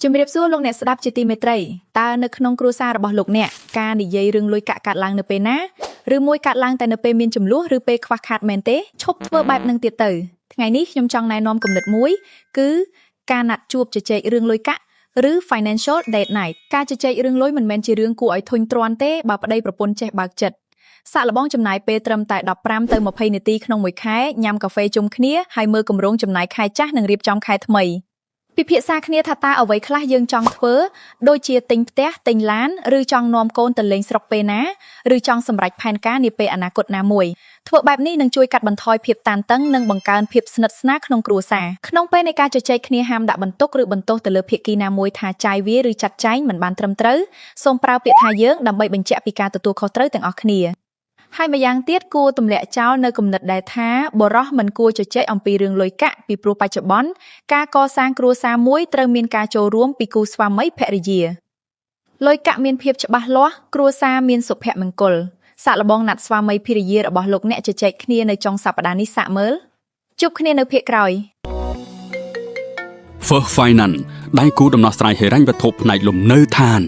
ជំរាបសួរលោកអ្នកស្ដាប់ជាទីមេត្រីតើនៅក្នុងគ្រួសាររបស់លោកអ្នកការនិយាយរឿងលុយកាក់កាត់ឡើងនៅពេលណាឬមួយកាត់ឡើងតែនៅពេលមានចំនួនឬពេលខ្វះខាតមែនទេឈប់ធ្វើបែបនឹងទៀតទៅថ្ងៃនេះខ្ញុំចង់ណែនាំគំនិតមួយគឺការណាត់ជួបជជែករឿងលុយកាក់ឬ financial date night ការជជែករឿងលុយមិនមែនជារឿងគួរឲ្យធុញទ្រាន់ទេបើប្តីប្រពន្ធចេះបើកចិត្តសាក់លបងចំណាយពេលត្រឹមតែ15ទៅ20នាទីក្នុងមួយខែញ៉ាំកាហ្វេជុំគ្នាហើយមើលគម្រោងចំណាយខែចាស់និងរៀបចំខែថ្មីពិភាក្សាគ្នាថាតើអ្វីខ្លះយើងចង់ធ្វើដូចជាទិញផ្ទះទិញឡានឬចង់នាំកូនទៅលេងស្រុកពេលណាឬចង់សម្រេចផែនការនាពេលអនាគតណាមួយធ្វើបែបនេះនឹងជួយកាត់បន្ថយភាពតានតឹងនិងបង្កើនភាពស្និទ្ធស្នាលក្នុងគ្រួសារក្នុងពេលនៃការជជែកគ្នាហាមដាក់បន្ទុកឬបន្ទោសទៅលើភាគីណាមួយថាចាយវាឬចាត់ចែងមិនបានត្រឹមត្រូវសូមប្រើពាក្យថាយើងដើម្បីបញ្ជាក់ពីការទទួលខុសត្រូវទាំងអស់គ្នាហើយម្យ៉ាងទៀតគួរទម្លាក់ចោលនៅគំនិតដែលថាបរិះមិនគួរជជែកអំពីរឿងលុយកាក់ពីព្រោះបច្ចុប្បន្នការកសាងគ្រួសារមួយត្រូវមានការចូលរួមពីគូស្វាមីភរិយាលុយកាក់មានភាពច្បាស់លាស់គ្រួសារមានសុភមង្គលសាក់លបងណាត់ស្វាមីភរិយារបស់លោកអ្នកជជែកគ្នានៅចុងសប្តាហ៍នេះសាក់មើលជួបគ្នានៅភាគក្រោយ First Finance ដៃគូដំណោះស្រាយហិរញ្ញវត្ថុផ្នែកលំនៅឋាន